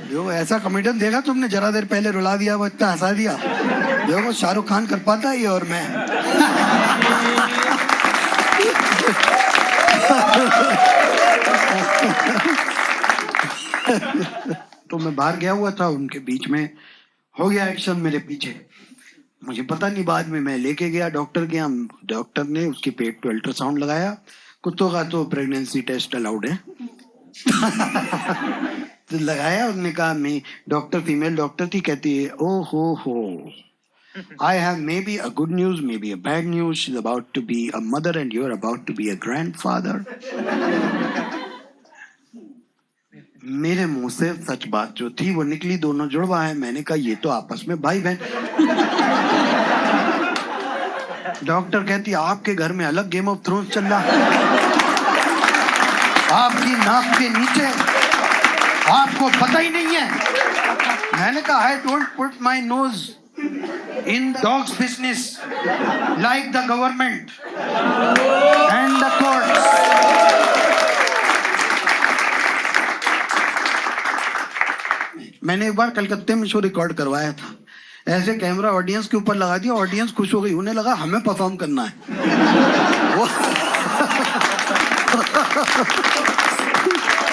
देखो ऐसा कॉमेडियन देखा तुमने, जरा देर पहले रुला दिया, वो इतना हंसा दिया। देखो शाहरुख खान कर पाता है ये, और मैं। तो मैं बाहर गया हुआ था, उनके बीच में हो गया एक्शन मेरे पीछे। मुझे पता नहीं, बाद में मैं लेके गया डॉक्टर के यहाँ। डॉक्टर ने उसके पेट पे अल्ट्रासाउंड लगाया। कुत्तों का तो प्रेगनेंसी टेस्ट अलाउड है। तो लगाया, उसने कहा, मैं डॉक्टर, फीमेल डॉक्टर थी, कहती है, ओ हो I have maybe a good news, maybe a bad news. She's about to be a mother and you're about to be a grandfather. मेरे मुंह से सच बात जो थी वो निकली, दोनों जुड़वा है। मैंने कहा ये तो आपस में भाई बहन। डॉक्टर कहती आपके घर में अलग गेम ऑफ थ्रोन्स चल रहा है, आपकी नाक के नीचे, आपको पता ही नहीं है। मैंने कहा I don't put my nose in dog's business like the government and the courts. मैंने एक बार कलकत्ते में शो रिकॉर्ड करवाया था, ऐसे कैमरा ऑडियंस के ऊपर लगा दिया, ऑडियंस खुश हो गई, उन्हें लगा हमें परफॉर्म करना है।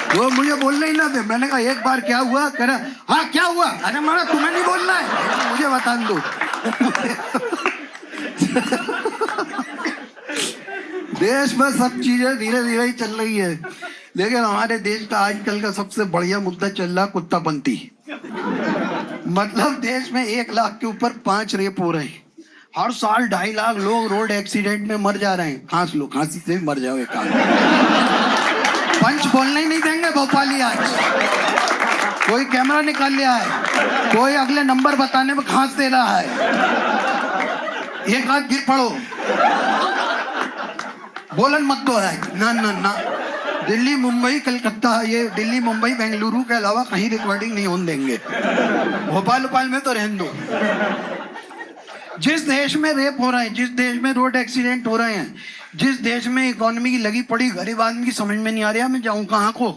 वो मुझे बोलने ही ना दे। मैंने कहा एक बार क्या हुआ, कह रहा हाँ क्या हुआ, अरे मारा तुम्हें नहीं बोलना है, मुझे बता दो। देश में सब चीजें धीरे धीरे ही चल रही है, लेकिन हमारे देश का आजकल का सबसे बढ़िया मुद्दा चल रहा कुत्तापंती। मतलब देश में 1 लाख के ऊपर 5 रेप हो रहे हैं। हर साल 2.5 लाख लोग रोड एक्सीडेंट में मर जा रहे हैं। खांस लो, खांसी से मर जाओ एक पंच बोलने ही नहीं देंगे भोपाली आज। कोई कैमरा निकाल लिया है, कोई अगले नंबर बताने में खांस दे रहा है। एक हाथ गिर पड़ो, बोलन मत दो है ना ना ना। दिल्ली मुंबई कलकत्ता, ये दिल्ली मुंबई बेंगलुरु के अलावा कहीं रिकॉर्डिंग नहीं होने देंगे। भोपाल में तो रहने दो। जिस देश में रेप हो रहे हैं, जिस देश में रोड एक्सीडेंट हो रहे हैं, जिस देश में इकोनॉमी की लगी पड़ी गरीब आदमी की समझ में नहीं आ रहा मैं जाऊं कहाँ को,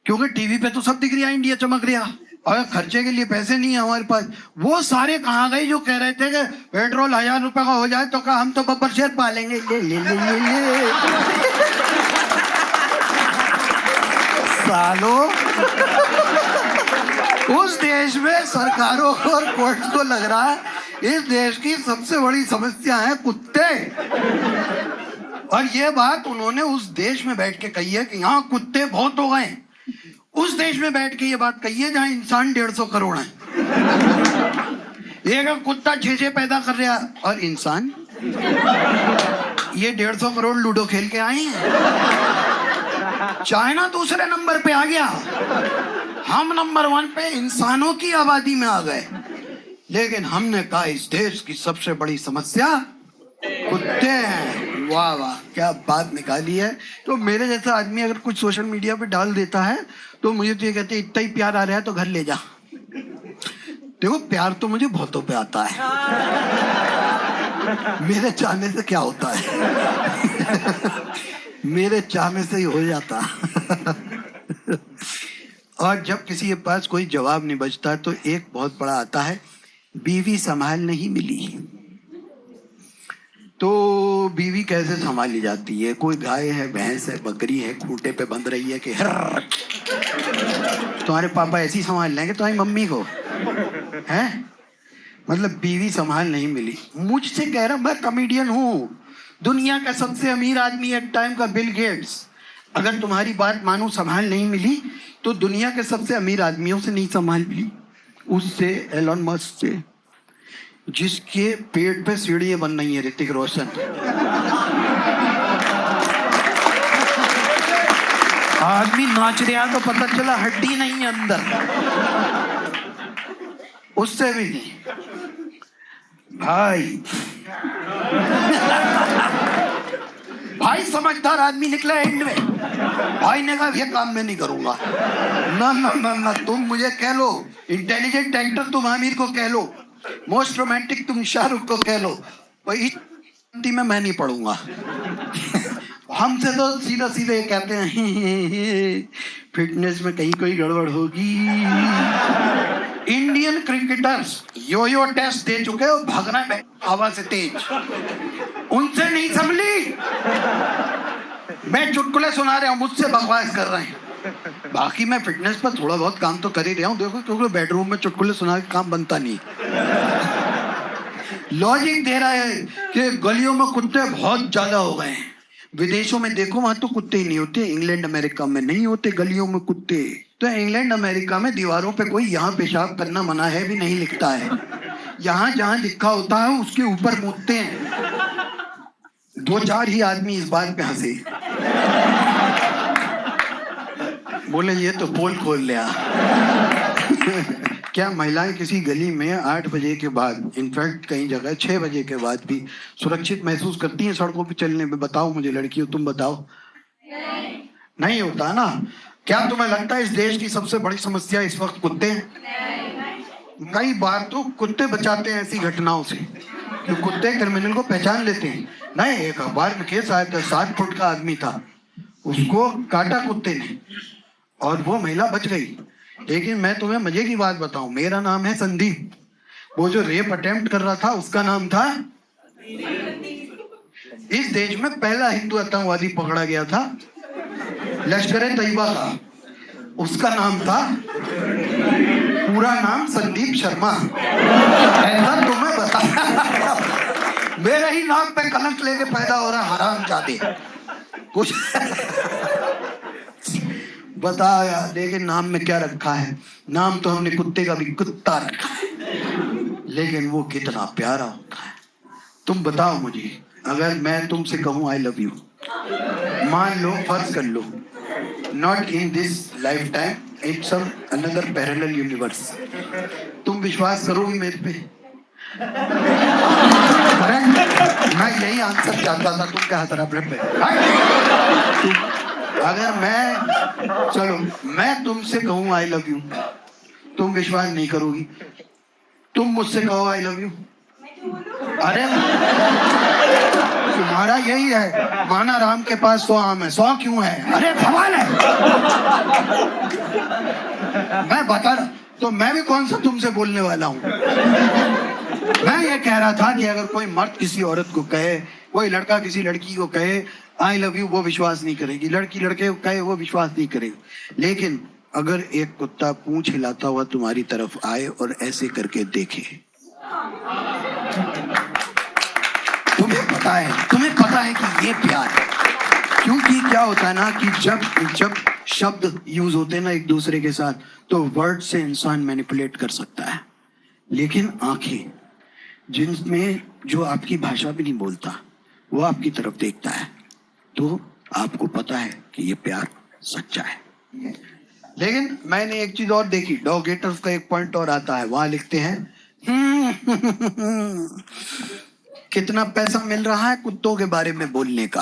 क्योंकि टीवी पे तो सब दिख रहा, इंडिया चमक रहा, और खर्चे के लिए पैसे नहीं है हमारे पास। वो सारे कहाँ गए जो कह रहे थे कि पेट्रोल 1000 रुपए का हो जाए तो कहा हम तो बब्बर शेर पालेंगे। ले ले ले ले ले सालो, उस देश में सरकारों को और कोर्ट को लग रहा है इस देश की सबसे बड़ी समस्या है कुत्ते। और ये बात उन्होंने उस देश में बैठ के कही है कि यहाँ कुत्ते बहुत हो गए। उस देश में बैठ के ये बात कही है जहाँ इंसान 150 करोड़ है। एक कुत्ता 6 पैदा कर रहा है और इंसान ये 150 करोड़ लूडो खेल के आए हैं। चाइना दूसरे नंबर पे आ गया, हम नंबर 1 पे इंसानों की आबादी में आ गए। लेकिन हमने कहा इस देश की सबसे बड़ी समस्या कुत्ते हैं। वाह वाह, क्या बात निकाली है। तो मेरे जैसा आदमी अगर कुछ सोशल मीडिया पे डाल देता है तो मुझे तो ये कहते इतना ही प्यार आ रहा है तो घर ले जा। देखो प्यार तो मुझे बहुतों पे आता है, मेरे चाहने से क्या होता है। मेरे चाहने से ही हो जाता। और जब किसी के पास कोई जवाब नहीं बचता तो एक बहुत बड़ा आता है, बीवी संभाल नहीं मिली। तो बीवी कैसे संभाली जाती है? कोई गाय है, भैंस है, बकरी है, खूंटे पे बंध रही है कि तुम्हारे पापा ऐसी संभाल लेंगे तुम्हारी मम्मी को, है? मतलब बीवी संभाल नहीं मिली। मुझसे कह रहा, मैं कॉमेडियन हूँ, दुनिया का सबसे अमीर आदमी एक टाइम का बिल गेट्स। अगर तुम्हारी बात मानो संभाल नहीं मिली तो दुनिया के सबसे अमीर आदमियों से नहीं संभाल मिली, उससे, एलन मस्क से, जिसके पेट पे सीढ़ियां बन रही है, ऋतिक रोशन। आदमी नाच रहा तो पता चला हड्डी नहीं है अंदर, उससे भी नहीं। भाई समझदार आदमी निकला एंड में। भाई ने कहा ये काम मैं नहीं करूंगा। ना ना ना ना, तुम मुझे कह लो इंटेलिजेंट एक्टर, तुम आमिर को कह लो, मोस्ट रोमांटिक तुम शाहरुख को कह लो, में मैं नहीं पढ़ूंगा। हमसे तो सीधा सीधे कहते हैं फिटनेस में कहीं कोई गड़बड़ होगी। इंडियन क्रिकेटर्स यो यो टेस्ट दे चुके हो, भागना है हवा से तेज, उनसे नहीं संभली। मैं चुटकुले सुना रहा हूं, मुझसे बकवास कर रहे हैं। बाकी मैं फिटनेस पर थोड़ा बहुत काम तो कर ही रहा हूं, देखो, क्योंकि बेडरूम में चुटकुले सुना के काम बनता नहीं। लॉजिक दे रहा है कि गलियों में कुत्ते बहुत ज्यादा हो गए हैं। विदेशों में देखो, वहां तो कुत्ते ही नहीं होते। इंग्लैंड अमेरिका में नहीं होते गलियों में कुत्ते। तो इंग्लैंड अमेरिका में दीवारों पे कोई यहाँ पेशाब करना मना है भी नहीं लिखता है। यहाँ जहाँ लिखा होता है उसके ऊपर मूतते हैं। 2-4 ही आदमी इस बात पे हंसे, बोले ये तो पोल खोल लिया। क्या महिलाएं किसी गली में 8 बजे के बाद, इनफैक्ट कई जगह 6 बजे के बाद भी सुरक्षित महसूस करती हैं सड़कों पे चलने में? बताओ मुझे, लड़कियों तुम बताओ। नहीं होता ना। क्या तुम्हें लगता है इस देश की सबसे बड़ी समस्या इस वक्त कुत्ते हैं? कई बार तो कुत्ते बचाते हैं ऐसी घटनाओं से कि कुत्ते क्रिमिनल को पहचान लेते हैं। नहीं, एक अखबार में केस आया था, 7 फुट का आदमी था, उसको काटा कुत्ते ने और वो महिला बच गई। लेकिन मैं तुम्हें मजे की बात बताऊं, मेरा नाम है संदीप। वो जो रेप अटेम्प्ट कर रहा था उसका नाम था। इस देश में पहला हिंदू आतंकवादी पकड़ा गया था लश्कर-ए-तैयबा का, उसका नाम था, पूरा नाम संदीप शर्मा। ऐसा तुम्हें बता, मेरे ही नाम पे कलंक लेके पैदा हो रहा हरामजादे कुछ। बताओ यार, लेकिन नाम में क्या रखा है? नाम तो हमने कुत्ते का भी कुत्ता रखा है, लेकिन वो कितना प्यारा होता है। तुम बताओ मुझे, अगर मैं तुमसे कहूं आई लव यू, मान लो, फर्ज कर लो, not in this life time, it's some another parallel universe, तुम विश्वास करोगी मेरे पे? मैं यही आंसर चाहता था, तुम क्या हंस रहा पे? अगर मैं तुमसे कहूं आई लव यू, तुम विश्वास नहीं करोगी। तुम मुझसे कहो आई लव यू, अरे तुम्हारा यही है, माना राम के पास 100 आम है, 100 क्यों है? अरे सवाल है। मैं बता रहा, तो मैं भी कौन सा तुमसे बोलने वाला हूं। मैं ये कह रहा था कि अगर कोई मर्द किसी औरत को कहे, कोई लड़का किसी लड़की को कहे आई लव यू, वो विश्वास नहीं करेगी। लड़की लड़के को कहे, वो विश्वास नहीं करेगी। लेकिन अगर एक कुत्ता पूंछ हिलाता हुआ तुम्हारी तरफ आए और ऐसे करके देखे, तुम्हें पता है कि ये प्यार है। क्योंकि क्या होता है ना कि जब शब्द यूज होते हैं ना एक दूसरे के साथ, तो वर्ड से इंसान मैनिपुलेट कर सकता है, लेकिन आंखें, जिनमें जो आपकी भाषा भी नहीं बोलता, वो आपकी तरफ देखता है, तो आपको पता है कि ये प्यार सच्चा है। लेकिन मैंने एक चीज और देखी, डॉग हेटर्स का एक पॉइंट और आता है, वहां लिखते हैं कितना पैसा मिल रहा है कुत्तों के बारे में बोलने का।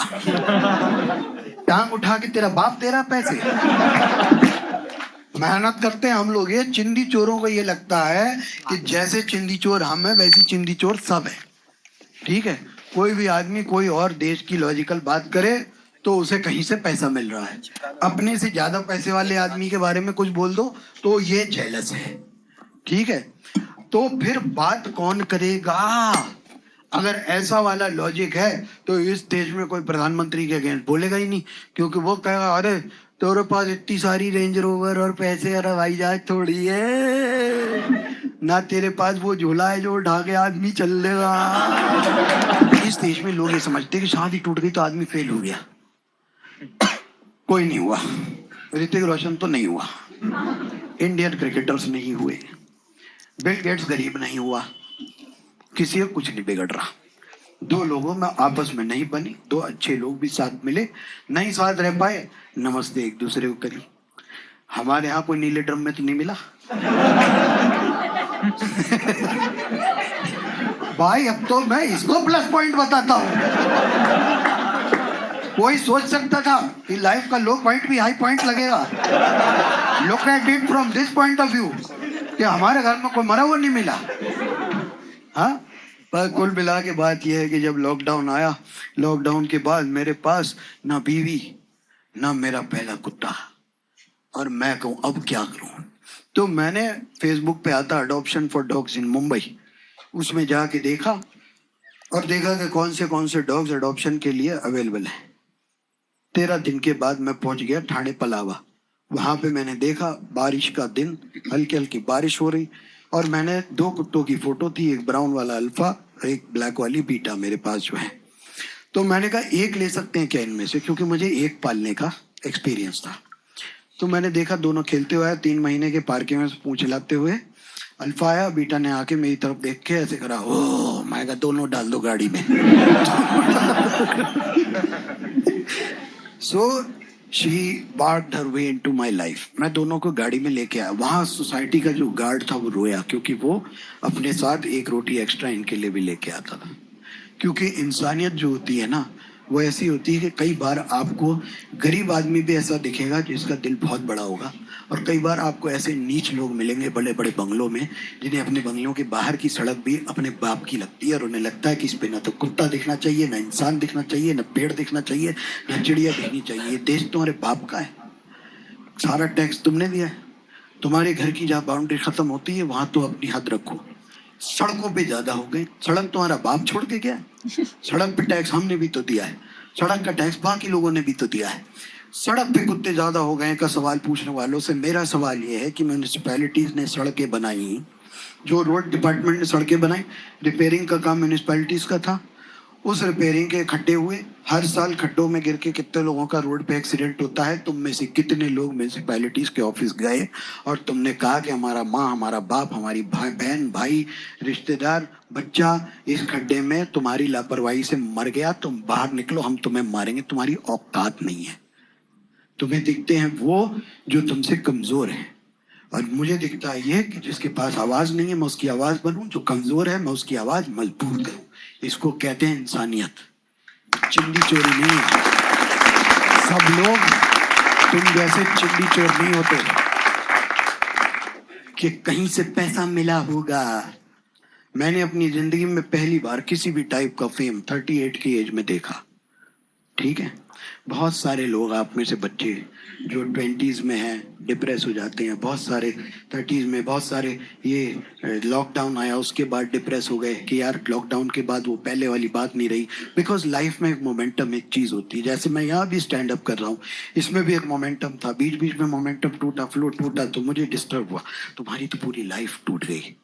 टांग उठा के तेरा बाप दे रहा पैसे। मेहनत करते हैं हम लोग। ये चिंदी चोरों को ये लगता है कि जैसे चिंदी चोर हम है, वैसी चिंदी चोर सब है। ठीक है, कोई भी आदमी कोई और देश की लॉजिकल बात करे तो उसे कहीं से पैसा मिल रहा है। अपने से ज्यादा पैसे वाले आदमी के बारे में कुछ बोल दो तो ये जेलस है। ठीक है, तो फिर बात कौन करेगा? अगर ऐसा वाला लॉजिक है तो इस देश में कोई प्रधानमंत्री के अगेंस्ट बोलेगा ही नहीं, क्योंकि वो कहेगा अरे तेरे पास इतनी सारी रेंज रोवर और पैसे और हवाई जहाज थोड़ी है ना, तेरे पास वो झोला है जो उठा के आदमी चल लेगा। इस देश में लोग ये समझते कि शादी टूट गई तो आदमी फेल हो गया। कोई नहीं हुआ, ऋतिक रोशन तो नहीं हुआ, इंडियन क्रिकेटर्स नहीं हुए, बिल गेट्स गरीब नहीं हुआ, किसी को कुछ नहीं बिगड़ रहा। 2 लोगों में आपस में नहीं बनी, 2 अच्छे लोग भी साथ मिले, नहीं साथ रह पाए, नमस्ते एक दूसरे को करी। हमारे यहाँ कोई नीले ड्रम में तो नहीं मिला। भाई अब तो मैं इसको प्लस पॉइंट बताता हूँ। कोई सोच सकता था कि लाइफ का लो पॉइंट भी हाई पॉइंट लगेगा। Look at it from this point of view कि हमारे घर में कोई मरा हुआ नहीं मिला। हाँ, पर कुल मिला के बात यह है कि जब लॉकडाउन आया, लॉकडाउन के बाद मेरे पास ना बीवी ना मेरा पहला कुत्ता, और मैं कहूँ अब क्या करूँ। तो मैंने फेसबुक पे आता अडॉप्शन फॉर डॉग्स इन मुंबई, उसमें जाके देखा और देखा कि कौन से डॉग्स अडॉप्शन के लिए अवेलेबल हैं। 13 दिन के बाद मैं पहुंच गया ठाणे पलावा। वहां पे मैंने देखा बारिश का दिन, हल्की हल्की बारिश हो रही, और मैंने 2 कुत्तों की फोटो थी, एक ब्राउन वाला अल्फा, एक ब्लैक वाली बीटा मेरे पास जो है। तो मैंने कहा एक ले सकते हैं क्या इनमें से, क्योंकि मुझे एक पालने का एक्सपीरियंस था। तो मैंने देखा दोनों खेलते हुए आए, 3 महीने के पार्किंग में पूंछ हिलाते हुए। अल्फा आया, बीटा ने आके मेरी तरफ देख के ऐसे करा, ओ मैं कहा दोनों डाल दो गाड़ी में। So she barked her way into my life. मैं दोनों को गाड़ी में लेके आया। वहां सोसाइटी का जो गार्ड था वो रोया, क्योंकि वो अपने साथ एक रोटी एक्स्ट्रा इनके लिए भी लेके आता था। क्योंकि इंसानियत जो होती है ना, वो ऐसी होती है कि कई बार आपको गरीब आदमी भी ऐसा दिखेगा जिसका दिल बहुत बड़ा होगा, और कई बार आपको ऐसे नीच लोग मिलेंगे बड़े बड़े बंगलों में, जिन्हें अपने बंगलों के बाहर की सड़क भी अपने बाप की लगती है, और उन्हें लगता है कि इस पे ना तो कुत्ता दिखना चाहिए, ना इंसान दिखना चाहिए, ना पेड़ दिखना चाहिए, ना चिड़िया दिखनी चाहिए। ये देश तुम्हारे बाप का है, सारा टैक्स तुमने दिया है, तुम्हारे घर की जहाँ बाउंड्री खत्म होती है वहां तो अपनी हद रखो। सड़कों पे ज्यादा हो गए, सड़क तुम्हारा बाप छोड़ के गया है, सड़क पे टैक्स हमने भी तो दिया है, सड़क का टैक्स बाकी लोगों ने भी तो दिया है। सड़क पे कुत्ते ज्यादा हो गए का सवाल पूछने वालों से मेरा सवाल ये है कि म्यूनिसिपैलिटीज ने सड़कें बनाई, जो रोड डिपार्टमेंट ने सड़कें बनाई, रिपेयरिंग का काम म्यूनिसिपैलिटीज का था। उस रिपेयरिंग के खड्डे हुए, हर साल खड्डों में गिर के कितने लोगों का रोड पे एक्सीडेंट होता है। तुम में से कितने लोग म्यूनिसिपैलिटीज के ऑफिस गए और तुमने कहा कि हमारा माँ, हमारा बाप, हमारी भाई बहन, भाई, रिश्तेदार, बच्चा इस खड्डे में तुम्हारी लापरवाही से मर गया, तुम बाहर निकलो, हम तुम्हें मारेंगे, तुम्हारी औकात नहीं है। तुम्हें दिखते हैं वो जो तुमसे कमजोर है, और मुझे दिखता है ये कि जिसके पास आवाज नहीं है मैं उसकी आवाज बनूं, जो कमजोर है मैं उसकी आवाज मजबूत करूं। इसको कहते हैं इंसानियत, चिंदी चोरी नहीं है। सब लोग तुम जैसे चिंदी चोर नहीं होते कि कहीं से पैसा मिला होगा। मैंने अपनी जिंदगी में पहली बार किसी भी टाइप का फेम 38 की एज में देखा। ठीक है, बहुत सारे लोग आप में से बच्चे जो 20s में हैं डिप्रेस हो जाते हैं, बहुत सारे 30s में, बहुत सारे ये लॉकडाउन आया उसके बाद डिप्रेस हो गए कि यार लॉकडाउन के बाद वो पहले वाली बात नहीं रही। बिकॉज लाइफ में एक मोमेंटम एक चीज होती है, जैसे मैं यहाँ भी स्टैंड अप कर रहा हूँ, इसमें भी एक मोमेंटम था, बीच बीच में मोमेंटम टूटा, फ्लो टूटा, तो मुझे डिस्टर्ब हुआ। तुम्हारी तो पूरी लाइफ टूट गई,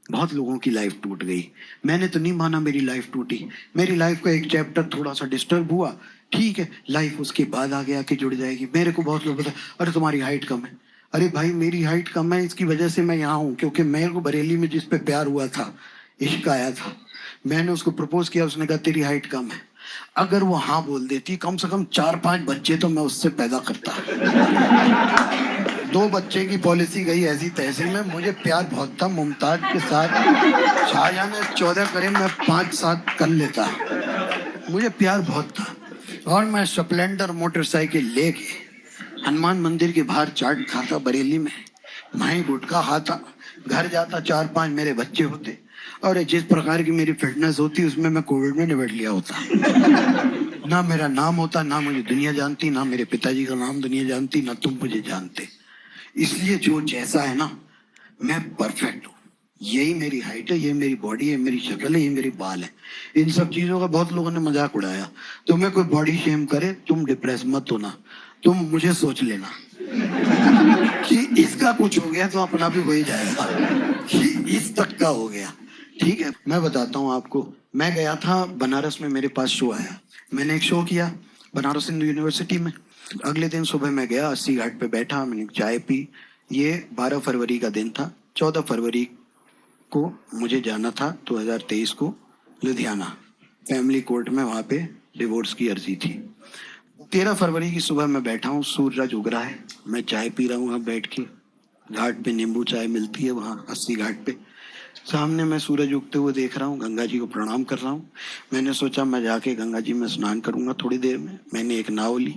बहुत लोगों की लाइफ टूट गई। मैंने तो नहीं माना मेरी लाइफ टूटी, मेरी लाइफ का एक चैप्टर थोड़ा सा डिस्टर्ब हुआ, ठीक है, लाइफ उसके बाद आगे आके जुड़ जाएगी। मेरे को बहुत लोग बता, अरे तुम्हारी हाइट कम है। अरे भाई मेरी हाइट कम है इसकी वजह से मैं यहाँ हूँ, क्योंकि मेरे को बरेली में जिस पे प्यार हुआ था, इश्क आया था, मैंने उसको प्रपोज किया, उसने कहा तेरी हाइट कम है। अगर वो हाँ बोल देती, कम से कम 4-5 बच्चे तो मैं उससे पैदा करता। 2 बच्चे की पॉलिसी गई ऐसी तहसी में। मुझे प्यार बहुत था मुमताज के साथ, शाहजहां ने 14 करे, मैं 5-7 कर लेता। मुझे प्यार बहुत था, और मैं स्प्लेंडर मोटरसाइकिल लेके हनुमान मंदिर के बाहर चाट खाता बरेली में, माही गुटखा खाता, घर जाता, 4-5 मेरे बच्चे होते, और जिस प्रकार की मेरी फिटनेस होती उसमें मैं कोविड में निपट लिया होता। ना मेरा नाम होता, ना मुझे दुनिया जानती, ना मेरे पिताजी का नाम दुनिया जानती, ना तुम मुझे जानते। इसलिए जो जैसा है ना, मैं परफेक्ट हूँ। यही मेरी हाइट है, ये मेरी बॉडी है, मेरी शक्ल है, ये मेरी बाल है। इन सब चीजों का बहुत लोगों ने मजाक उड़ाया। तुम्हें कोई बॉडी शेम करे, तुम डिप्रेस मत होना, तुम मुझे सोच लेना कि इसका कुछ हो गया तो अपना भी हो ही जाएगा, कि इस तक का हो गया। ठीक है, मैं बताता हूँ आपको। मैं गया था बनारस में, मेरे पास शो आया, मैंने एक शो किया बनारस हिंदू यूनिवर्सिटी में। अगले दिन सुबह मैं गया, 80 घाट पे बैठा, मैंने चाय पी। ये 12 फरवरी का दिन था। 14 फरवरी को मुझे जाना था 2023 को लुधियाना, फैमिली कोर्ट में, वहां पे डिवोर्स की अर्जी थी। 13 फरवरी की सुबह मैं बैठा हूँ, सूरज उग रहा है, मैं चाय पी रहा हूँ वहां बैठ के, घाट पे नींबू चाय मिलती है वहां 80 घाट पे। सामने मैं सूरज उगते हुए देख रहा हूँ, गंगा जी को प्रणाम कर रहा हूँ। मैंने सोचा मैं जाके गंगा जी में स्नान करूंगा थोड़ी देर में। मैंने एक नाव ली,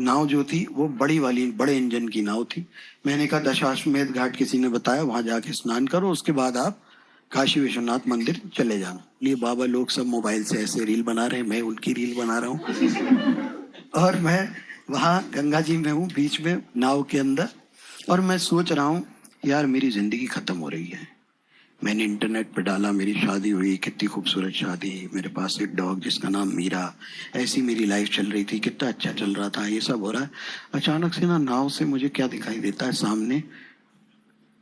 नाव जो थी वो बड़ी वाली, बड़े इंजन की नाव थी। मैंने कहा दशाश्वमेध घाट किसी ने बताया, वहां जाके स्नान करो, उसके बाद आप काशी विश्वनाथ मंदिर चले जाना। ये बाबा लोग सब मोबाइल से ऐसे रील बना रहे हैं, मैं उनकी रील बना रहा हूँ और मैं वहाँ गंगा जी में हूँ, बीच में नाव के अंदर, और मैं सोच रहा हूँ यार मेरी जिंदगी खत्म हो रही है। मैंने इंटरनेट पे डाला, मेरी शादी हुई, कितनी खूबसूरत शादी, मेरे पास एक डॉग जिसका नाम मीरा, ऐसी मेरी लाइफ चल रही थी, कितना अच्छा चल रहा था, ये सब हो रहा है। अचानक से ना नाव से मुझे क्या दिखाई देता है सामने,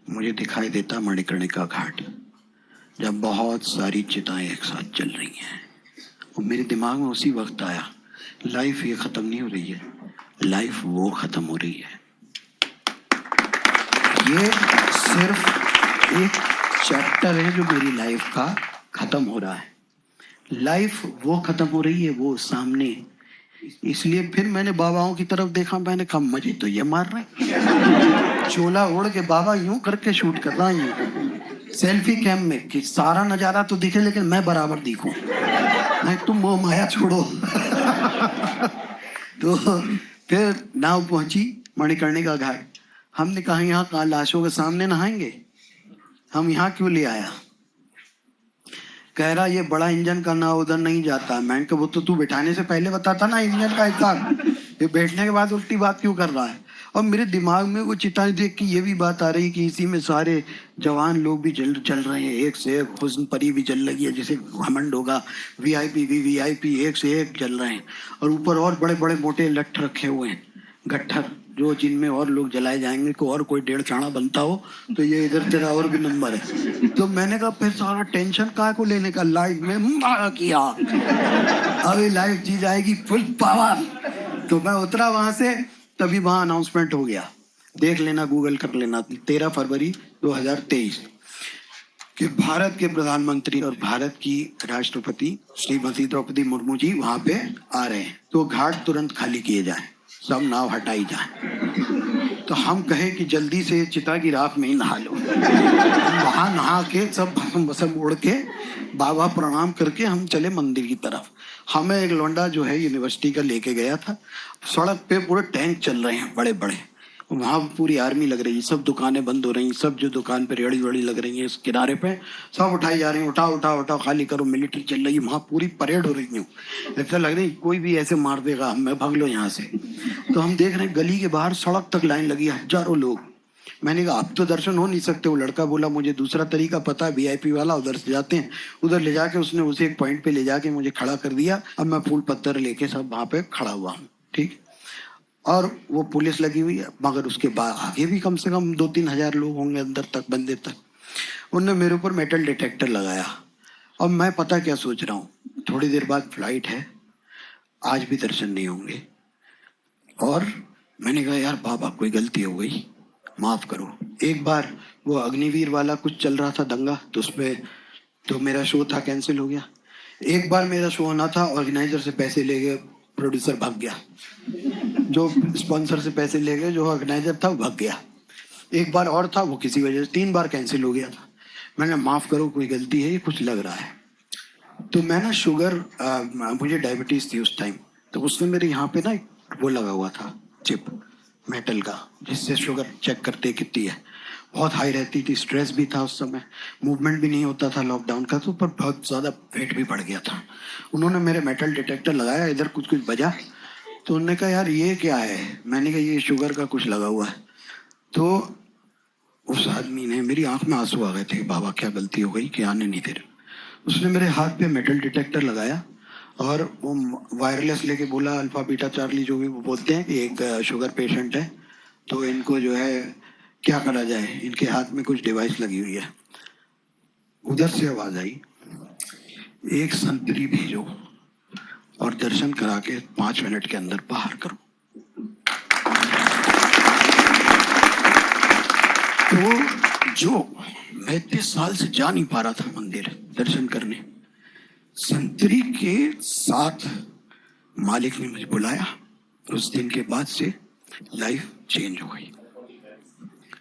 मुझे दिखाई देता है मणिकर्णिका घाट, जब बहुत सारी चिताएं एक साथ चल रही हैं। और मेरे दिमाग में उसी वक्त आया, लाइफ ये खत्म नहीं हो रही है, लाइफ वो खत्म हो रही है। ये सिर्फ एक चैप्टर है जो मेरी लाइफ का खत्म हो रहा है, लाइफ वो खत्म हो रही है वो सामने। इसलिए फिर मैंने बाबाओं की तरफ देखा, मैंने कहा मजे तो ये मार रहे, चोला ओढ़ के बाबा यूं करके शूट कर रहा हूं सेल्फी कैम में कि सारा नजारा तो दिखे लेकिन मैं बराबर दिखूं, नहीं तुम मोह माया छोड़ो। तो फिर नाव पहुंची मणिकर्णिका घाट। हमने कहा यहाँ कहा लाशों के सामने नहाएंगे, हम यहाँ क्यों ले आया। कह रहा ये बड़ा इंजन का ना उधर नहीं जाता। मैंने कहा वो तो तू बैठाने से पहले बताता ना इंजन का हिसाब, ये बैठने के बाद उल्टी बात क्यों कर रहा है। और मेरे दिमाग में वो चिताएं देख के ये भी बात आ रही कि इसी में सारे जवान लोग भी चल रहे हैं, एक से एक हुस्न परी भी चल रही है, जिसे घमंड होगा, वीआईपी भी वीआईपी एक से एक चल रहे हैं। और ऊपर और बड़े बड़े मोटे लट्ठ रखे हुए हैं, गट्ठर, जो जिनमें और लोग जलाए जाएंगे, को और कोई डेढ़ चाणा बनता हो तो ये इधर तेरा और भी नंबर है। तो मैंने कहा फिर सारा टेंशन काय को लेने का, लाइफ में मारा किया, अभी लाइफ जी जाएगी फुल पावर। तो मैं उतरा वहां से, तभी वहां अनाउंसमेंट हो गया, देख लेना गूगल कर लेना, 13 फरवरी 2023 कि भारत के प्रधानमंत्री और भारत की राष्ट्रपति श्रीमती द्रौपदी मुर्मू जी वहां पे आ रहे हैं, तो घाट तुरंत खाली किए जाए, सब नाव हटाई जाए। तो हम कहे कि जल्दी से चिता की राख में ही नहा लो। वहां नहा के सब भस्म भस्म उड़ के बाबा प्रणाम करके हम चले मंदिर की तरफ। हमें एक लौंडा जो है यूनिवर्सिटी का लेके गया था। सड़क पे पूरे टैंक चल रहे हैं बड़े बड़े, वहां पूरी आर्मी लग रही है, सब दुकानें बंद हो रही, सब जो दुकान पे रेड़ी वेड़ी लग रही है इस किनारे पे सब उठाई जा रही है, उठाओ उठाओ उठाओ खाली करो, मिलिट्री चल रही है, वहां पूरी परेड हो रही है। ऐसा लग रही कोई भी ऐसे मार देगा, हमें भाग लो यहाँ से। तो हम देख रहे हैं गली के बाहर सड़क तक लाइन लगी, हजारों लोग। मैंने कहा अब तो दर्शन हो नहीं सकते। वो लड़का बोला मुझे दूसरा तरीका पता है, वीआईपी वाला, उधर से जाते हैं। उधर ले जाके उसने उसे एक पॉइंट पे ले जाके मुझे खड़ा कर दिया। अब मैं फूल पत्थर लेके सब वहां पे खड़ा हुआ हूँ, ठीक। और वो पुलिस लगी हुई है, मगर उसके बाद आगे भी कम से कम 2-3 हजार लोग होंगे अंदर तक, बंदे तक। उनने मेरे ऊपर मेटल डिटेक्टर लगाया। और मैं पता क्या सोच रहा हूँ, थोड़ी देर बाद फ्लाइट है, आज भी दर्शन नहीं होंगे। और मैंने कहा यार बाबा कोई गलती हो गई, माफ करो। एक बार वो अग्निवीर वाला कुछ चल रहा था दंगा, तो उसमें तो मेरा शो था, कैंसिल हो गया। एक बार मेरा शो होना था, ऑर्गेनाइजर से पैसे ले गए, प्रोड्यूसर भाग गया, जो स्पॉन्सर से पैसे ले गए, जो ऑर्गेनाइजर था वो भाग गया। एक बार और था, वो किसी वजह से 3 बार कैंसिल हो गया था। मैंने माफ करो कोई गलती है, ये कुछ लग रहा है। तो मैं ना शुगर, मुझे डायबिटीज थी उस टाइम, तो उसने मेरे यहाँ पे ना वो लगा हुआ था चिप मेटल का, जिससे शुगर चेक करते कितनी है। बहुत हाई रहती थी, स्ट्रेस भी था उस समय, मूवमेंट भी नहीं होता था लॉकडाउन का, तो पर बहुत ज़्यादा वेट भी बढ़ गया था। उन्होंने मेरे मेटल डिटेक्टर लगाया, इधर कुछ कुछ बजा, तो उन्होंने कहा यार ये क्या है। मैंने कहा ये शुगर का कुछ लगा हुआ है। तो उस आदमी ने, मेरी आंख में आंसू आ गए थे, बाबा क्या गलती हो गई कि आने नहीं दे रहे। उसने मेरे हाथ पे मेटल डिटेक्टर लगाया और वो वायरलेस लेके बोला अल्फा बीटा चार्ली जो भी वो बोलते हैं कि एक शुगर पेशेंट है, तो इनको जो है क्या करा जाए, इनके हाथ में कुछ डिवाइस लगी हुई है। उधर से आवाज आई, एक संतरी भेजो और दर्शन करा के 5 मिनट के अंदर बाहर करो। तो जो मैं इतने साल से जा नहीं पा रहा था मंदिर दर्शन करने, संतरी के साथ मालिक ने मुझे बुलाया। उस दिन के बाद से लाइफ चेंज हो गई।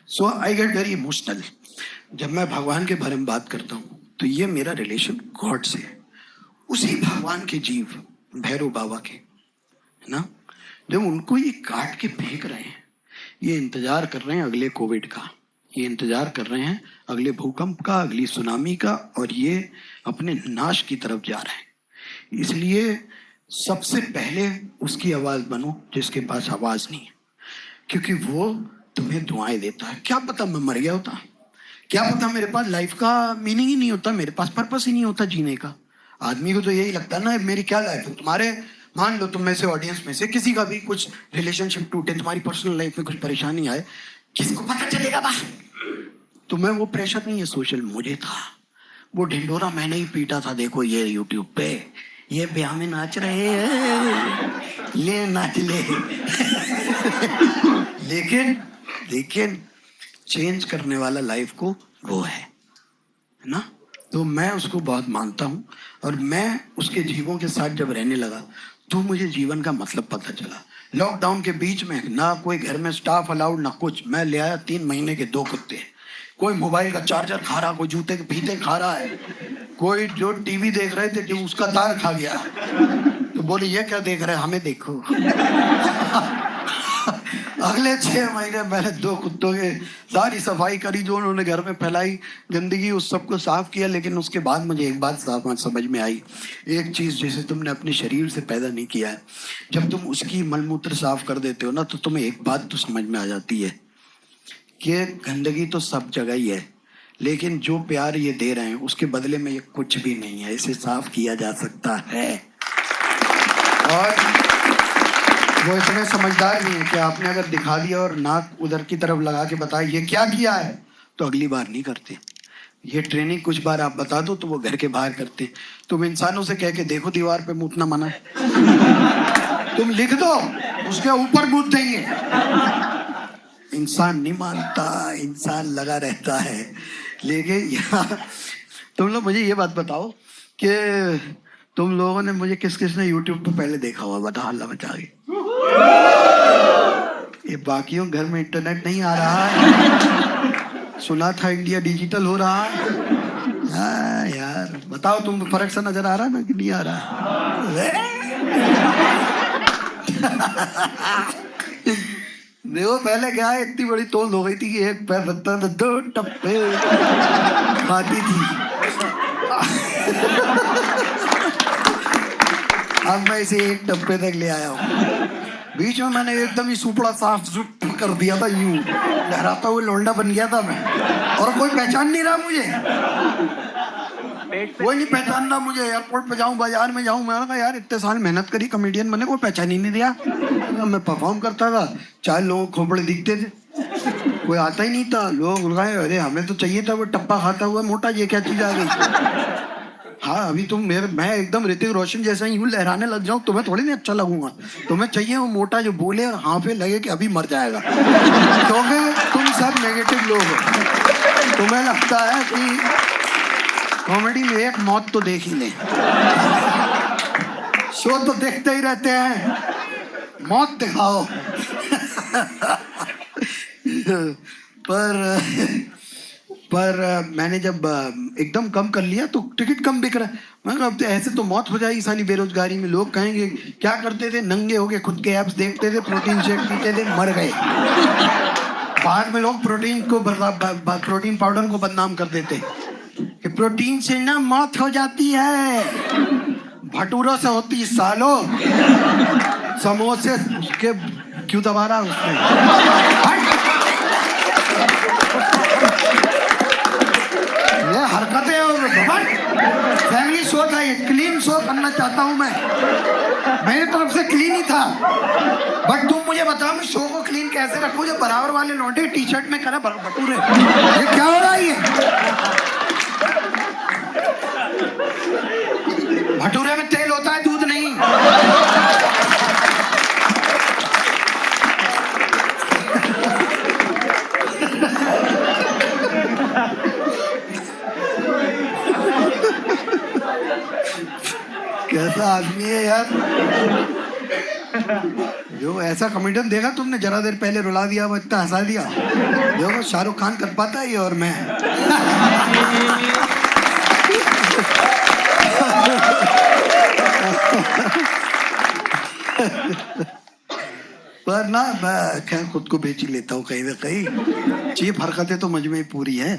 सो आई गेट वेरी इमोशनल जब मैं भगवान के बारे में बात करता हूँ, तो ये मेरा रिलेशन गॉड से है। उसी भगवान के जीव भैरव बाबा के, है ना, जब उनको ये काट के फेंक रहे हैं, ये इंतजार कर रहे हैं अगले कोविड का, ये इंतजार कर रहे हैं अगले भूकंप का, अगली सुनामी का, और ये अपने नाश की तरफ जा रहे हैं। इसलिए सबसे पहले उसकी आवाज बनो जिसके पास आवाज नहीं है, क्योंकि वो तुम्हें दुआएं देता है। क्या पता मैं मर गया होता, क्या पता मेरे पास लाइफ का मीनिंग ही नहीं होता, मेरे पास पर्पस ही नहीं होता जीने का। आदमी को तो यही लगता है ना, मेरी क्या लाइफ है। तुम्हारे मान लो तुम में से, ऑडियंस में से किसी का भी कुछ रिलेशनशिप टूटे, तुम्हारी पर्सनल लाइफ में कुछ परेशानी आए, किसको पता चलेगा बा? तुम्हें वो प्रेशर नहीं है सोशल, मुझे था। वो ढिंडोरा मैंने ही पीटा था, देखो ये यूट्यूब पे, ये ब्याह में नाच रहे हैं, ले नाच ले। लेकिन चेंज करने वाला लाइफ को वो है ना। तो मैं उसको बहुत मानता हूँ, और मैं उसके जीवों के साथ जब रहने लगा तो मुझे जीवन का मतलब पता चला। लॉकडाउन के बीच में ना कोई घर में स्टाफ अलाउड ना कुछ, मैं ले आया 3 महीने के 2 कुत्ते। कोई मोबाइल का चार्जर खा रहा, कोई जूते के फीते खा रहा है, कोई जो टीवी देख रहे थे जो उसका तार खा गया, तो बोले ये क्या देख रहे हैं, हमें देखो। अगले 6 महीने मैंने 2 कुत्तों के सारी सफाई करी जो उन्होंने घर में फैलाई गंदगी, उस सबको साफ किया। लेकिन उसके बाद मुझे एक बात साफ समझ में आई, एक चीज जैसे तुमने अपने शरीर से पैदा नहीं किया है, जब तुम उसकी मलमूत्र साफ कर देते हो ना, तो तुम्हें एक बात तो समझ में आ जाती है कि गंदगी तो सब जगह ही है, लेकिन जो प्यार ये दे रहे हैं उसके बदले में ये कुछ भी नहीं है, इसे साफ किया जा सकता है। और वो इतने समझदार नहीं है कि आपने अगर दिखा दिया और नाक उधर की तरफ लगा के बताया ये क्या किया है, तो अगली बार नहीं करते। ये ट्रेनिंग कुछ बार आप बता दो तो वो घर के बाहर करते। तुम इंसानों से कह के देखो दीवार पे मूतना मना है, तुम लिख दो उसके ऊपर मूत देंगे। इंसान नहीं मानता, इंसान लगा रहता है। लेकिन यहाँ तुम लोग मुझे ये बात बताओ कि तुम लोगों ने मुझे किस किस ने यूट्यूब पे पहले देखा हुआ, बता हल्ला मचा के। ये बाकियों घर में इंटरनेट नहीं आ रहा है, सुना था इंडिया डिजिटल हो रहा है। हाँ यार बताओ, तुम फर्क सा नजर आ रहा ना कि नहीं आ रहा? देखो पहले क्या है, इतनी बड़ी तोल हो गई थी कि एक पैर रखता था 2 टप्पे खाती थी। अब मैं इसे 1 टप्पे तक ले आया हूँ। बीच में मैंने एकदम ही सुपड़ा साफ सुप कर दिया था, यूं लहराता हुआ लौंडा बन गया था मैं, और कोई पहचान नहीं रहा मुझे, कोई नहीं पहचान रहा मुझे। एयरपोर्ट पे जाऊं, बाजार में जाऊं, मैंने कहा यार इतने साल मेहनत करी कॉमेडियन बने, कोई पहचान ही नहीं दिया। मैं परफॉर्म करता था, 4 लोगों को खोपड़े दिखते थे, कोई आता ही नहीं था। लोग बुलाए, अरे हमें तो चाहिए था वो टप्पा खाता हुआ मोटा, ये क्या चीज आ गई। हाँ अभी तुम मैं एकदम ऋतिक रोशन जैसा ही यूं लहराने लग जाऊं, तुम्हें थोड़ी नहीं अच्छा लगूंगा। तुम्हें चाहिए वो मोटा जो बोले और हाँ पे लगे कि अभी मर जाएगा, क्योंकि तुम सब नेगेटिव लोग हो। तुम्हें लगता है कि कॉमेडी में एक मौत तो देख ही ले, शो तो देखते ही रहते हैं, मौत दिखाओ। पर मैंने जब एकदम कम कर लिया तो टिकट कम बिक रहा है। मैं कहा अब तो ऐसे तो मौत हो जाएगी सारी बेरोजगारी में। लोग कहेंगे क्या करते थे, नंगे हो गए खुद के एप्स देखते थे, प्रोटीन शेक पीते थे, मर गए। बाद में लोग प्रोटीन पाउडर को बदनाम कर देते कि प्रोटीन से ना मौत हो जाती है, भटूरों से होती सालों, समोसे के क्यों दबा रहा उसमें। ये हरकतें और फैमिली शो था, ये क्लीन शो करना चाहता हूं मैं, मेरी तरफ से क्लीन ही था। बट तुम मुझे बताओ मैं शो को क्लीन कैसे रखूं जो बराबर वाले लौंडे टी शर्ट में करा भटूरे, ये क्या हो रहा है? भटूरे में तेल होता है, दूध नहीं। कैसा आदमी है यार, जो ऐसा कॉमेडियन देखा तुमने, जरा देर पहले रुला दिया, वो इतना हंसा दिया। देखो शाहरुख खान कर पाता है ये, और मैं। पर ना मैं खैर खुद को बेच ही लेता हूँ कहीं ना कहीं। चीप हरकतें तो मुझ में ही पूरी है।